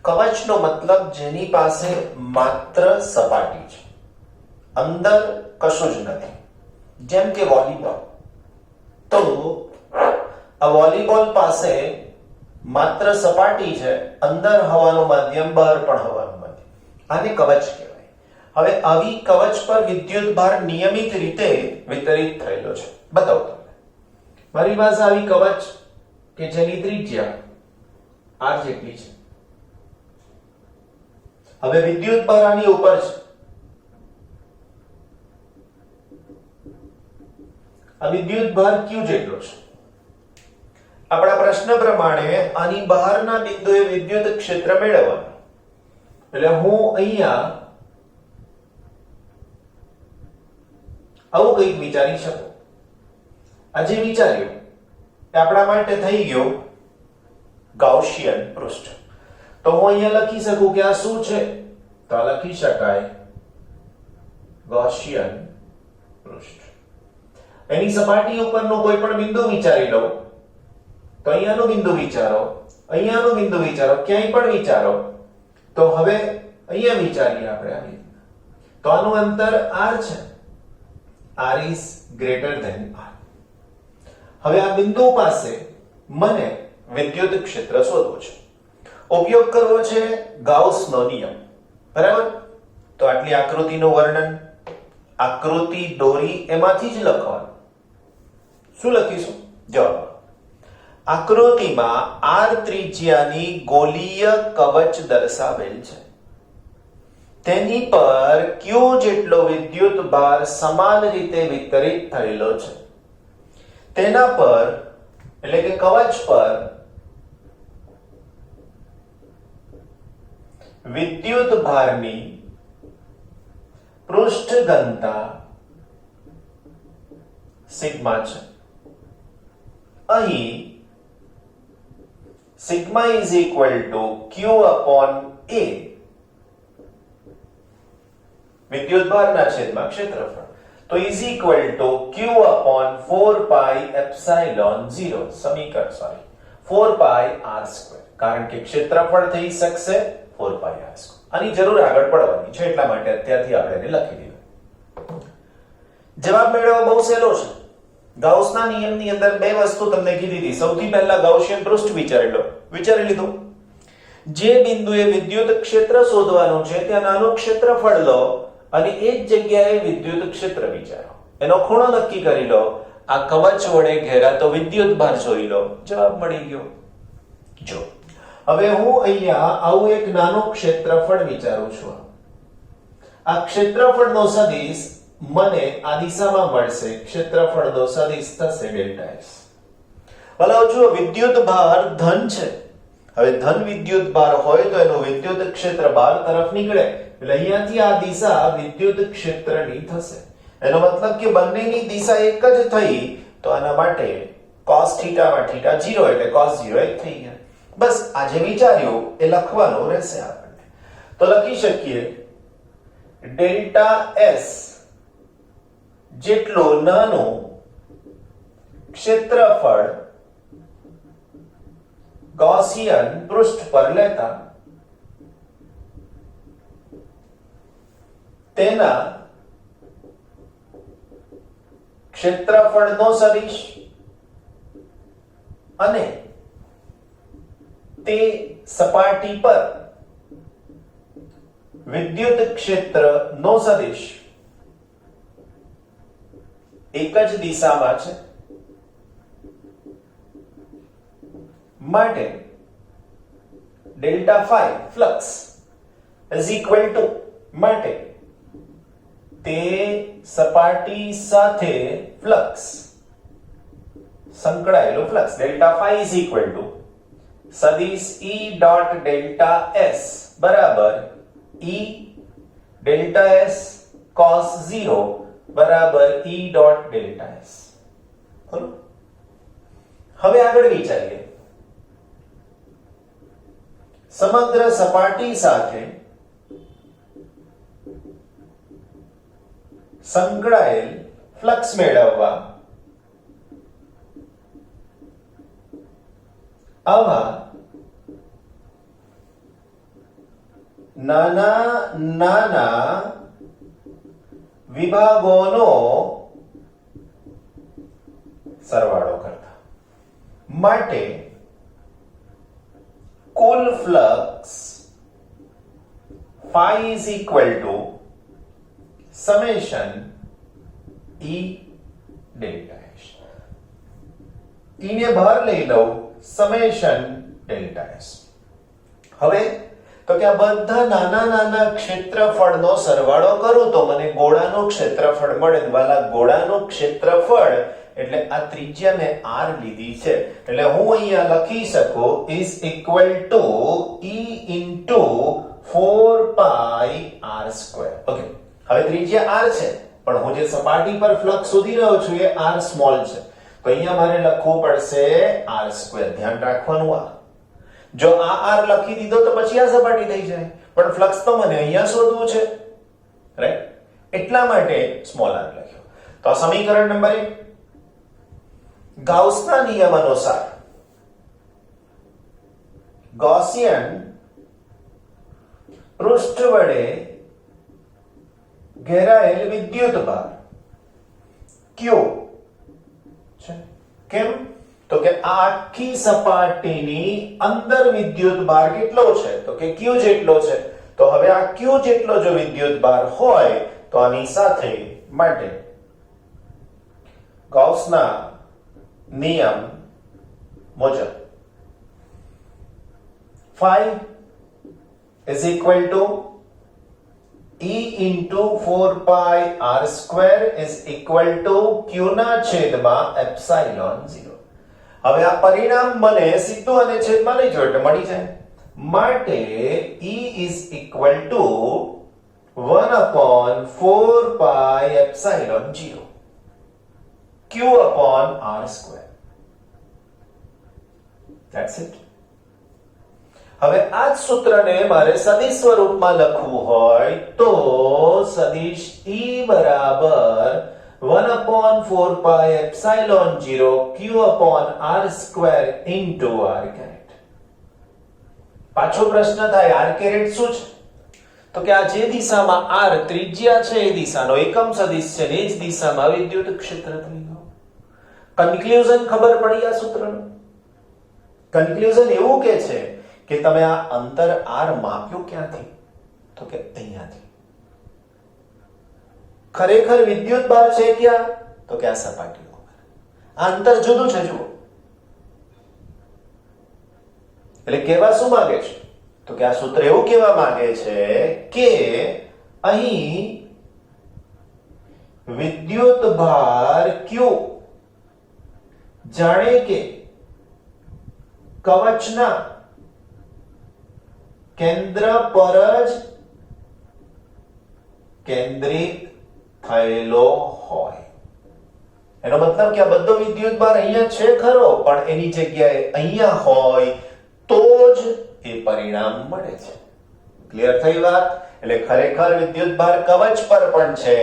S1: કવચનો મતલબ જેની પાસે માત્ર સપાટી છે, અંદર કશું જ નથી. જેમ કે વોલીબોલ. તો આ વોલીબોલ પાસે માત્ર સપાટી છે, અંદર હવાનું માધ્યમ, બહાર પણ હવાનું માધ્યમ. આને કવચ કહેવાય. હવે આવી કવચ પર વિદ્યુત ભાર નિયમિત રીતે વિતરિત થયેલો છે. બતાવો તમને. મારી પાસે આવી કવચ કે જેની ત્રિજ્યા r જેટલી છે. હવે વિદ્યુત ભાર આની ઉપર છે. આ વિદ્યુત ભાર q જેટલો છે. આપણા પ્રશ્ન પ્રમાણે આની બહારના બિંદુએ વિદ્યુત ક્ષેત્ર મેળવવાનું. એટલે હું અહીંયા આવું કંઈક વિચારી શકું. આજે વિચાર્યું એ આપણા માટે થઈ ગયો ગાઉસિયન પૃષ્ઠ. તો હું અહીંયા લખી શકું કે આ શું છે? તો આ લખી શકાય ગાઉસિયન પૃષ્ઠ. એની સપાટી ઉપરનું કોઈ પણ બિંદુ વિચારી લો, તો અહીંયાનું બિંદુ વિચારો, અહીંયાનું બિંદુ વિચારો, ક્યાંય પણ વિચારો. તો હવે અહીંયા વિચારીએ આપણે આવી રીતના. તો આનું અંતર r છે. r is greater than r. હવે આ બિંદુ પાસે મને વિદ્યુત ક્ષેત્ર શોધવું છે. ઉપયોગ કરવો છે ગાઉસનો નિયમ. બરાબર? તો આટલી આકૃતિનું વર્ણન, આકૃતિ દોરી એમાંથી જ લખવાનું. શું લખીશું? જવાબ. આકૃતિમાં r ત્રિજ્યાની ગોલીય કવચ દર્શાવેલ છે. તેની પર q જેટલો વિદ્યુત ભાર સમાન રીતે વિતરિત થયેલો છે. તેના પર એટલે કે કવચ પર વિદ્યુત ભારની પૃષ્ઠ ઘનતા સિગ્મા છે. અહીં sigma is equal to Q upon A, વિદ્યુતભારના છેદમાં ક્ષેત્રફળ, તો is equal to Q upon 4 pi epsilon 0 સમીકરણ 4 પાઈ r સ્ક્વેર, કારણ કે ક્ષેત્રફળ થઈ શકશે 4 પાઈ r સ્ક્વેર. આની જરૂર આગળ પડવાની છે એટલા માટે અત્યારથી આપણે એને લખી દીધું. જવાબ મેળવવો બહુ સહેલો છે. ગાઉસના નિયમની અંદર બે વસ્તુ તમને કીધી હતી. સૌથી પહેલા ગાઉસિયન પૃષ્ઠ વિચારી લીધું. જે બિંદુએ વિદ્યુત ક્ષેત્ર શોધવાનું છે ત્યાં નાનું ક્ષેત્રફળ લો અને એ જ જગ્યાએ વિદ્યુત ક્ષેત્ર વિચારો, એનો ખૂણો નક્કી કરી લો, આ કવચ વડે ઘેરાતો વિદ્યુતભાર જોઈ લો, જવાબ મળી ગયો. જો હવે હું અહીંયા આવું એક નાનું ક્ષેત્રફળ વિચારું છું. આ ક્ષેત્રફળનો સદિશ મને આ દિશામાં મળશે, ક્ષેત્રફળનો સદિશ થશે ડેલ્ટા એસ. ભલા જુઓ વિદ્યુતભાર ધન છે. હવે ધન વિદ્યુતભાર હોય તો એનું વિદ્યુત ક્ષેત્ર બહાર તરફ નીકળે, એટલે અહીંયાથી આ દિશા વિદ્યુત ક્ષેત્રની થશે. એનો મતલબ કે બંનેની દિશા એક જ થઈ, તો આના માટે cos θ માં θ 0 એટલે cos 0 એક થઈ ગયા. બસ આ જે વિચાર્યું એ લખવાનું રહેશે આપણને. તો લખી શકીએ ડેલ્ટા એસ જેટલું નાનું ક્ષેત્રફળ ગૌસિયન પૃષ્ઠ પર લેતા તેના ક્ષેત્રફળનો સદિશ અને તે સપાટી પર વિદ્યુત ક્ષેત્રનો સદિશ એક જ દિશામાં છે, માટે delta phi flux is equal to, માટે તે સપાટી સાથે ફ્લક્સ સંકળાયેલું flux delta phi is equal to સદિશ E ડોટ ડેલ્ટા S બરાબર E ડેલ્ટા S cos 0 બરાબર E ડોટ ડેલ્ટા S. બરોબર. હવે આગળ વિચારીએ. સમગ્ર સપાટી સાથે સંકળાયેલ ફ્લક્સ મેળવવા આવા નાના વિભાગોનો સરવાળો કરતા માટે કુલ flux phi is equal to summation E delta S. E ને બહાર લઈ લઉં, summation delta S. હવે તો કે આ બધા નાના ક્ષેત્રફળનો સરવાળો કરું તો મને ગોળાનું ક્ષેત્રફળ મળે. વાલા ગોળાનું ક્ષેત્રફળ એટલે આ ત્રિજ્યા મેં r લીધી છે, એટલે હું અહીંયા લખી શકું is equal to E into 4 pi r square. Okay, હવે ત્રિજ્યા r છે પણ હું જે સપાટી પર ફ્લક્સ શોધી રહ્યો છું એ r સ્મોલ છે, તો અહીંયા મારે લખવું પડશે r સ્ક્વેર. ધ્યાન રાખવાનું, આ જો આ r લખી દીધો તો પછી આ સપાટી થઈ જાય, પણ ફ્લક્સ તો મને અહીંયા શોધવું છે, રાઈટ? એટલા માટે સ્મોલ r લખ્યો. તો આ સમીકરણ નંબર 1. ગાઉસના નિયમ અનુસાર ગૌસિયન પૃષ્ઠ વડે ઘેરાયેલ વિદ્યુતભાર Q છે. કેમ? તો કે આ આખી સપાટીની અંદર વિદ્યુતભાર કેટલો છે? તો કે Q જેટલો છે. તો હવે આ Q જેટલો જો વિદ્યુતભાર હોય તો આની સાથે માટે ગૌસના નિયમ મુજબ phi is equal to E into 4 pi r square is equal to Q ના છેદમાં epsilon 0. હવે આ પરિણામ મને સીધું અને છેદમાં લઈ જાઓ એટલે મળી જાય, માટે E is equal to 1 upon 4 pi epsilon 0 Q upon r square. That's it. હવે આ જ સૂત્રને મારે સદિશ સ્વરૂપમાં લખવું હોય તો સદિશ E બરાબર 1/4 પાઈ epsilon 0 q upon r square into r caret. પાછો પ્રશ્ન થાય r caret શું છે? તો કે આ જે દિશામાં r ત્રિજ્યા છે એ દિશાનો એકમ સદિશ છે ને એ જ દિશામાં વિદ્યુત ક્ષેત્ર થઈ ગયું. કન્ક્લુઝન ખબર પડી આ સૂત્રનું? કન્ક્લુઝન એવું કે છે કે તમે આ અંતર r માપ્યું ક્યાંથી? તો કે અહીંયાથી. ખરેખર વિદ્યુત ભાર છે ક્યાં? તો કે આ સપાટી ઉપર. આ અંતર જુદું છે જુઓ. એટલે કહેવા શું માંગે છે? તો કે આ સૂત્ર એવું કહેવા માંગે છે કે અહીં વિદ્યુત ભાર q જાણે કે કવચના કેન્દ્ર પર જ કેન્દ્રિત થયેલો હોય. એનો મતલબ કે આ બધો વિદ્યુત ભાર અહીંયા છે ખરો, પણ એની જગ્યાએ અહીંયા હોય તો જ એ પરિણામ મળે છે. ક્લિયર થઈ વાત? એટલે ખરેખર વિદ્યુત ભાર કવચ પર પણ છે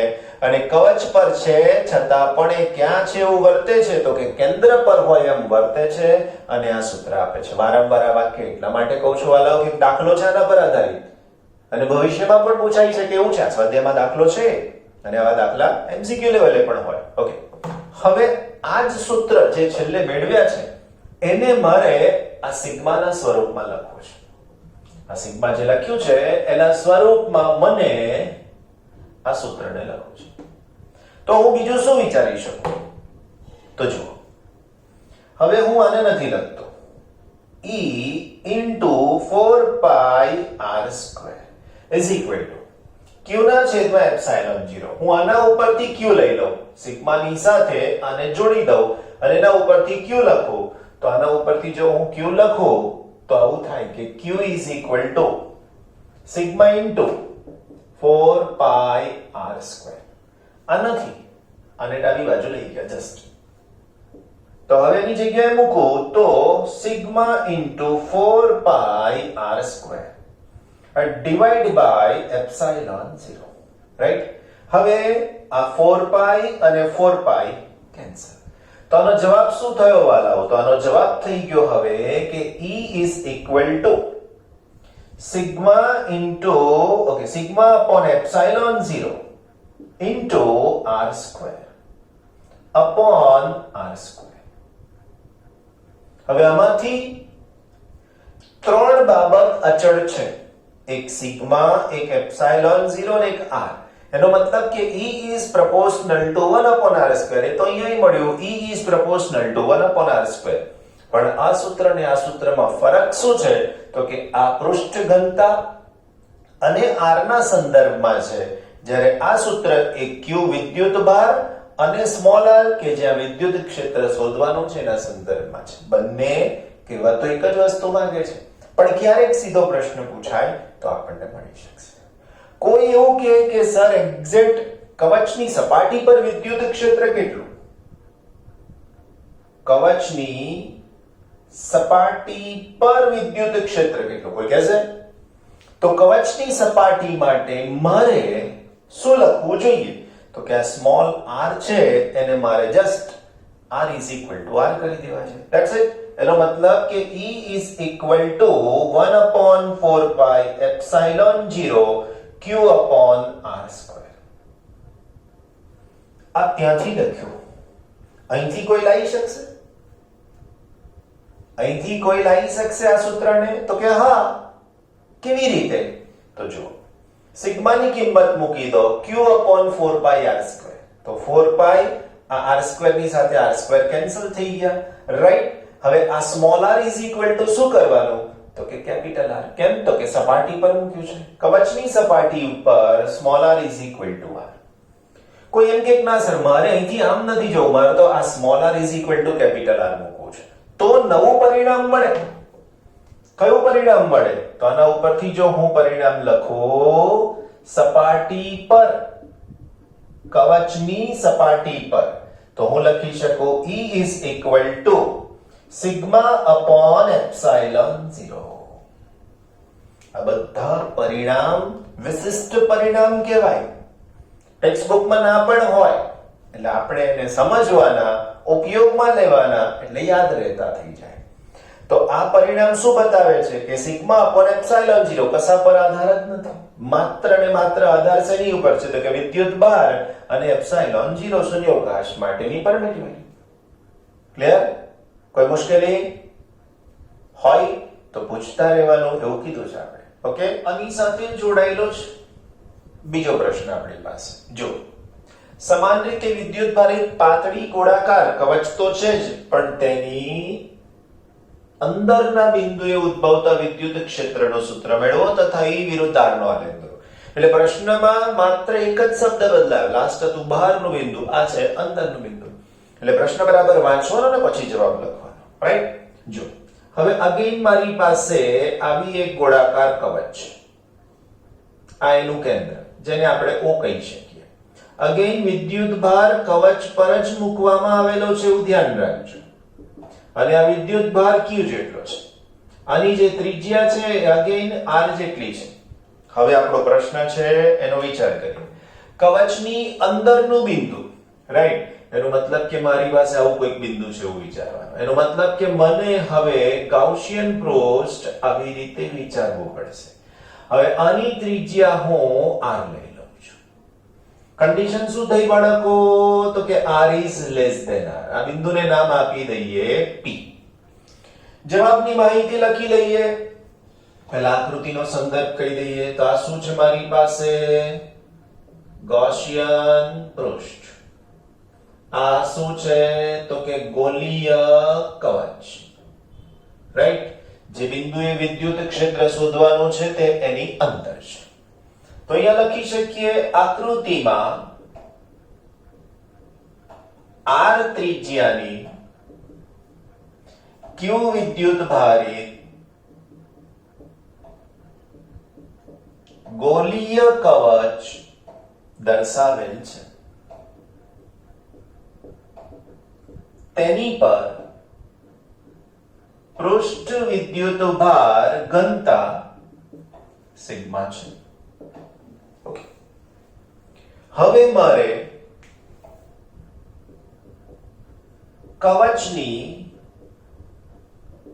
S1: અને કવચ પર છે છતાં પણ એ ક્યાં છે એવું વર્તે છે? તો કે કેન્દ્ર પર હોય એમ વર્તે છે અને આ સૂત્ર આપે છે. વારંવાર આ વાક્ય એટલા માટે કહું છું વાલાઓ કે દાખલો છે આના પર આધારિત અને ભવિષ્યમાં પણ પૂછાઈ શકે એવું છે. આ સ્વાધ્યાયમાં દાખલો છે અને આવા દાખલા એમસીક્યુ લેવલે પણ હોય. ઓકે, હવે આ જ સૂત્ર જે છેલ્લે મેળવ્યા છે એને મારે આ સિગ્માના સ્વરૂપમાં લખવું છે. આ સિગ્મા જે લખ્યું છે એના સ્વરૂપમાં મને આ સૂત્રને લખવું છે. તો હું બીજું શું વિચારી શકું? તો જુઓ, હવે હું આને નથી લખતો. E into 4 pi r square is equal to q ના છેદમાં એપ્સિલોન 0. હું આના ઉપરથી q લઈ લઉં, સિગ્માની સાથે આને જોડી દઉં અને એના ઉપરથી q લખું. તો આના ઉપરથી જો હું q લખું તો આવું થાય કે q is equal to sigma into 4 pi r square. આ નથી, આને ડાબી બાજુ લઈ ગયા જસ્ટ. તો હવે એની જગ્યાએ મૂકું તો sigma into 4 pi r square divide by epsilon 0. Right? હવે આ 4 pi અને 4 pi કેન્સલ. તો આનો જવાબ શું થયો વાલાઓ? તો આનો જવાબ થઈ ગયો હવે કે E is equal to sigma into sigma upon epsilon 0 into r square upon r square. હવે આમાંથી ત્રણ બાબત અચળ છે. એક સિગ્મા, એક એપ્સિલોન 0 અને એક r. એનો મતલબ કે E is proportional to 1 upon r square. તો અહીંયા મળ્યું E is proportional to 1 upon r square. પણ આ સૂત્ર અને આ સૂત્રમાં ફરક શું છે? તો કે આ પૃષ્ઠ ઘનતા અને r ના સંદર્ભમાં છે, જ્યારે આ સૂત્ર એ q વિદ્યુત ભાર અને સ્મોલ r કે જ્યાં વિદ્યુત ક્ષેત્ર શોધવાનું છે એના સંદર્ભમાં છે. બંને કહેવા તો એક જ વસ્તુ માંગે છે, પણ ક્યારેક સીધો પ્રશ્ન પૂછાય તો આપણને મળી શકશે. કોઈ એવું કહે કે સર એક્ઝેક્ટ કવચની સપાટી પર વિદ્યુત ક્ષેત્ર કેટલું? કવચની સપાટી પર વિદ્યુત ક્ષેત્ર કેટલું કોઈ કહેશે? તો કવચની સપાટી માટે મારે શું લખવું જોઈએ? તો કે આ સ્મોલ r છે એને મારે just r is equal to r કરી દેવા છે. That's it. એનો મતલબ કે E is equal to 1 upon 4 pi epsilon 0 q upon r square. આ ત્યાંથી લખ્યું. અહીંથી કોઈ લાવી શકશે? અહીંથી કોઈ લાવી શકશે આ સૂત્રને? તો કે હા. કેવી રીતે? તો જુઓ, સિગ્માની કિંમત મૂકી દો q upon 4 pi r square. તો 4 pi આ r square ની સાથે r square કેન્સલ થઈ ગયા. રાઈટ? હવે આ small r is equal to શું કરવાનું? તો કે કેપિટલ R. કેમ? તો કે સપાટી પર મૂક્યું છે. કવચની સપાટી ઉપર small r is equal to r. કોઈ એમ કે ના સર મારે અહીંથી આમ નથી જવું, મારે તો આ small r is equal to capital R મૂકવું છે. તો નવું પરિણામ મળે. કયું પરિણામ મળે? તો આના ઉપરથી જો હું પરિણામ લખું, સપાટી પર, કવચની સપાટી પર, તો હું લખી શકું E is equal to sigma upon epsilon 0. આ બધા પરિણામ વિશિષ્ટ પરિણામ કહેવાય. ટેક્સ્ટ બુકમાં ના પણ હોય એટલે આપણે એને સમજવાના, ઉપયોગમાં લેવાના, એટલે યાદ રહેતા થઈ જાય. તો આ પરિણામ શું બતાવે છે કે સિગ્મા અપોન એપ્સિલોન 0 કશા પર આધાર જ નથી. માત્ર ને માત્ર આધાર શેની ઉપર છે તો કે વિદ્યુત ભાર અને એપ્સિલોન 0 શૂન્યાવકાશ માટેની પરમિટિવિટી. ક્લિયર? કોઈ મુશ્કેલી હોય તો પૂછતા રહેવાનું, એવું કીધું છે આપણે. ઓકે, આની સાથે જોડાયેલો છે બીજો પ્રશ્ન આપણી પાસે. જો સમાન રીતે વિદ્યુત ભાર એક પાતળી ગોળાકાર કવચ તો છે જ, પણ તેની અંદરના બિંદુએ ઉદ્ભવતા વિદ્યુત ક્ષેત્રનો સૂત્ર મેળવો તથા E વિરુદ્ધ R નો આલેખ દોરો. એટલે પ્રશ્નમાં માત્ર એક જ શબ્દ બદલાયો. લાસ્ટ હતું બહારનું બિંદુ, આ છે અંદરનું બિંદુ. એટલે પ્રશ્ન બરાબર વાંચવાનો ને પછી જવાબ લખવાનો. રાઈટ? જો હવે અગેન મારી પાસે આવી એક ગોળાકાર કવચ છે. આ એનું કેન્દ્ર, જેને આપણે O કહી શકીએ. અગેન વિદ્યુત ભાર કવચ પર જ મૂકવામાં આવેલો છે, એવું ધ્યાન રાખજો. અને આ વિદ્યુત ભાર Q જેટલો છે. આની જે ત્રિજ્યા છે એ અગેન R જેટલી છે. હવે આપણો પ્રશ્ન છે એનો વિચાર કરીએ. કવચની અંદરનું બિંદુ, રાઈટ? એનો મતલબ કે મારી પાસે આવું કોઈક બિંદુ છે એવું વિચારવાનું. એનો મતલબ કે મને હવે ગાઉસિયન પૃષ્ઠ આવી રીતે વિચારવું પડશે. હવે આની ત્રિજ્યા હું R લઈ લઉં છું. કન્ડિશન શું થઈ બાળકો? તો કે R is less than R. આ બિંદુને નામ આપી દઈએ P. જવાબની માહિતી લખી લઈએ. પહેલા આકૃતિનો સંદર્ભ કહી દઈએ. તો આ શું છે મારી પાસે? ગાઉસિયન પૃષ્ઠ. આ શું છે તો કે ગોલીય કવચ. રાઈટ? જે બિંદુએ વિદ્યુત ક્ષેત્ર શોધવાનું છે તે એની અંદર છે. તો અહીંયા લખી શકીએ આકૃતિમાં R ત્રિજ્યાની Q વિદ્યુત ભારિત ગોલીય કવચ દર્શાવેલ છે. તેની પર પૃષ્ઠ વિદ્યુત ભાર ઘનતા સિગ્મા છે. ઓકે, હવે મારે કવચની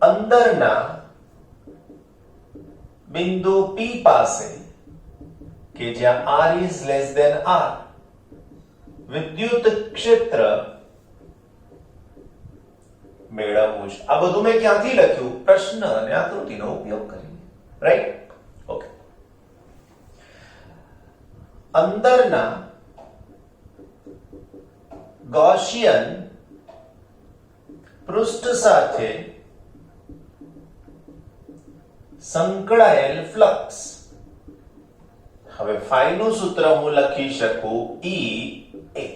S1: અંદરના બિંદુ P પાસે કે જ્યાં R is less than R વિદ્યુત ક્ષેત્ર મેળવવું છે. આ બધું મેં ક્યાંથી લખ્યું? પ્રશ્ન અને આકૃતિનો ઉપયોગ કરીને. રાઈટ? ઓકે. અંદરના ગાઉસિયન પૃષ્ઠ સાથે સંકળાયેલ ફ્લક્સ. હવે ફાઈ નું સૂત્ર હું લખી શકું E A.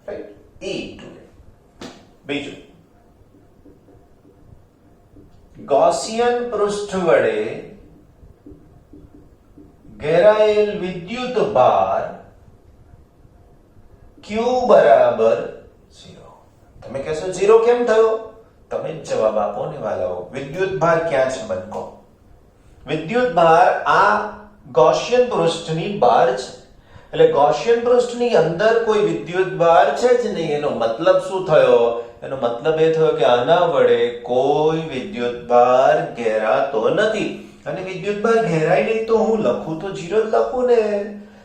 S1: Right? E to A. બીજું, ગાઉસિયન પૃષ્ઠ વડે ઘેરાયેલ વિદ્યુત ભાર Q બરાબર 0. તમે કહેશો 0 કેમ થયો? તમે જ જવાબ આપો ને વાલાઓ. વિદ્યુત ભાર ક્યાં છે મને કહો. વિદ્યુત ભાર આ ગાઉસિયન પૃષ્ઠની બહાર છે. એટલે ગાઉસિયન પૃષ્ઠની અંદર કોઈ વિદ્યુત ભાર છે જ નહીં. એનો મતલબ શું થયો? એનો મતલબ એ થયો કે આના વડે કોઈ વિદ્યુત ભાર ઘેરાતો નથી. અને વિદ્યુત ભાર ઘેરાય નહીં તો હું લખું તો 0 જ લખું ને.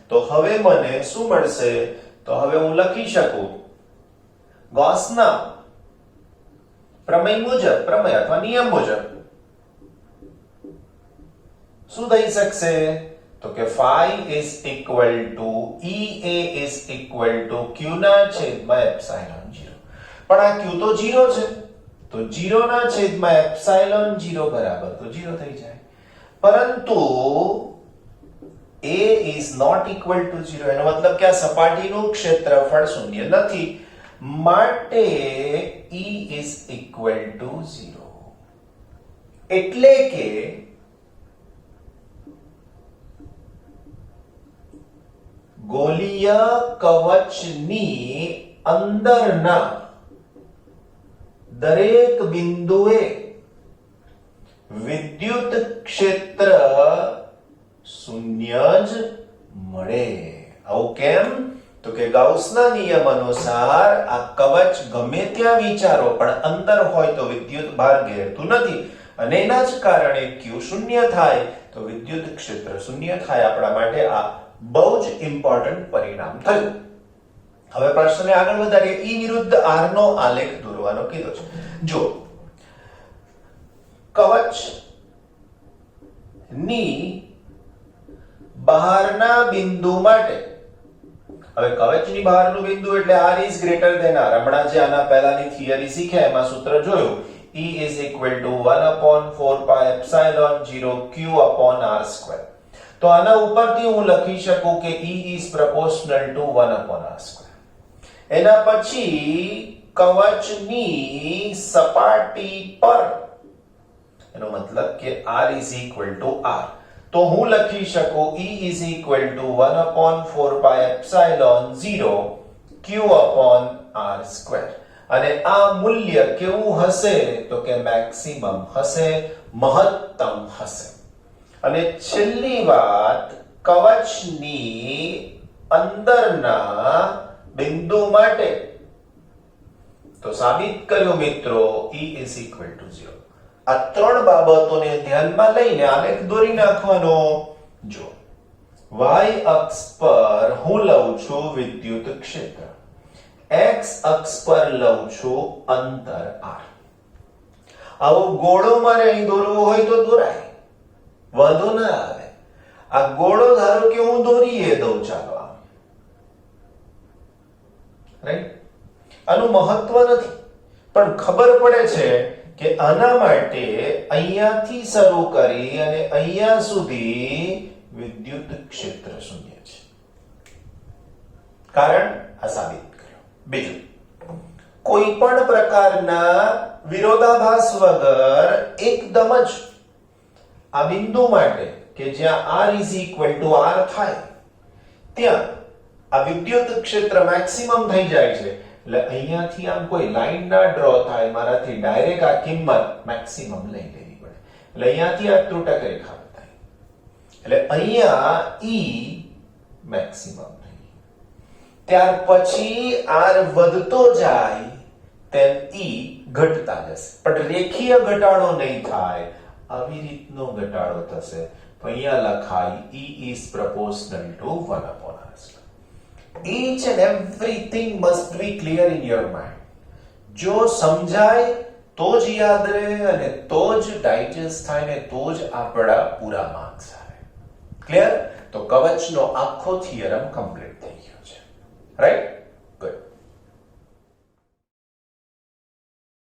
S1: તો હવે મને શું મળશે? તો હવે હું લખી શકું ગૌસના પ્રમેય મુજબ, પ્રમેય અથવા નિયમ મુજબ શું થઈ શકશે? તો કે phi is equal to EA is equal to Q ના છેદમાં એપ્સિલોન 0. પણ આ Q તો 0 છે, તો 0 ના છેદમાં એપ્સિલોન 0 બરાબર તો 0 થઈ જાય. પરંતુ A is not equal to 0. એનો મતલબ કે આ સપાટીનું ક્ષેત્રફળ શૂન્ય નથી, માટે E is equal to 0. એટલે કે ગોલીય કવચની અંદરના દરેક બિંદુએ વિદ્યુત ક્ષેત્ર શૂન્ય જ મળે. આવું કેમ? તો કે ગાઉસના નિયમ અનુસાર આ કવચ ગમે ત્યાં વિચારો પણ અંદર હોય તો વિદ્યુત ભાર ઘેરતું નથી અને એના જ કારણે Q શૂન્ય થાય તો વિદ્યુત ક્ષેત્ર શૂન્ય થાય. આપણા માટે આ બહુ જ ઇમ્પોર્ટન્ટ પરિણામ થયું. હવે પ્રશ્નને આગળ વધારીએ. E વિરુદ્ધ R નો આલેખ દોરવાનો કીધો છે. જો કવચ ની બહારના બિંદુ માટે, હવે કવચની બહારનું બિંદુ એટલે R is greater than R. હમણાં જે આના પહેલાની થિયરી શીખ્યા એમાં સૂત્ર જોયું, E is equal to 1/4 pi epsilon 0 Q upon R square. તો આના ઉપરથી હું લખી શકું કે E is proportional to 1/R square. એના પછી કવચની સપાટી પર, એનો મતલબ કે R is equal to R, તો હું લખી શકું E is equal to 1/4 pi epsilon 0 Q upon R square. અને આ મૂલ્ય કેવું હશે? તો કે મેક્સિમમ હશે, મહત્તમ હશે. અને છેલ્લી વાત, કવચની અંદરના બિંદુ માટે તો સાબિત કર્યું મિત્રો E is equal to 0. આ ત્રણ બાબતોને ધ્યાનમાં લઈને આલેખ દોરી નાખવાનો. જો y અક્ષ પર હું લઉં છું વિદ્યુત ક્ષેત્ર, x અક્ષ પર લઉં છું અંતર r. આવો ગોળો મારે અહીં દોરવો હોય તો દોરાય, વાંધો ના આવે. આ ગોળો ધારો કે હું દોરીએ દઉં, ચાલો આમ, રાઈટ? આનું મહત્વ નથી, પણ ખબર પડે છે કે આના માટે અહીંયાથી શરૂ કરી અને અહીંયા સુધી વિદ્યુત ક્ષેત્ર શૂન્ય છે. કારણ આ સાબિત કર્યું. બીજું, કોઈ પણ પ્રકારના વિરોધાભાસ વગર એકદમ જ આ બિંદુ માટે કે જ્યાં R is equal to R થાય ત્યાં આ વિદ્યુત ક્ષેત્ર મેક્સિમમ થઈ જાય છે. એટલે અહીંયાથી આમ કોઈ લાઈન ના ડ્રો થાય, મારાથી ડાયરેક્ટ આ કિંમત મેક્સિમમ લઈ લેવી પડે. એટલે અહીંયાથી આ ત્રુટક રેખા બતાવી, એટલે અહીંયા E મેક્સિમમ થઈ. ત્યાર પછી R વધતો જાય તેમ E ઘટતા જશે, પણ રેખીય ઘટાડો નહીં થાય, આવી રીતનો ઘટાડો થશે. તો અહીંયા લખાય E is proportional to 1/R square. Each and everything must be clear in your mind. જો સમજાય તો જ યાદ રહે અને તો જ ડાયજેસ્ટ થાય ને તો જ આપણા પૂરા માર્ક્સ આવે. ક્લિયર? તો કવચનો આખો થિયરમ કમ્પ્લીટ થઈ ગયો છે, રાઈટ?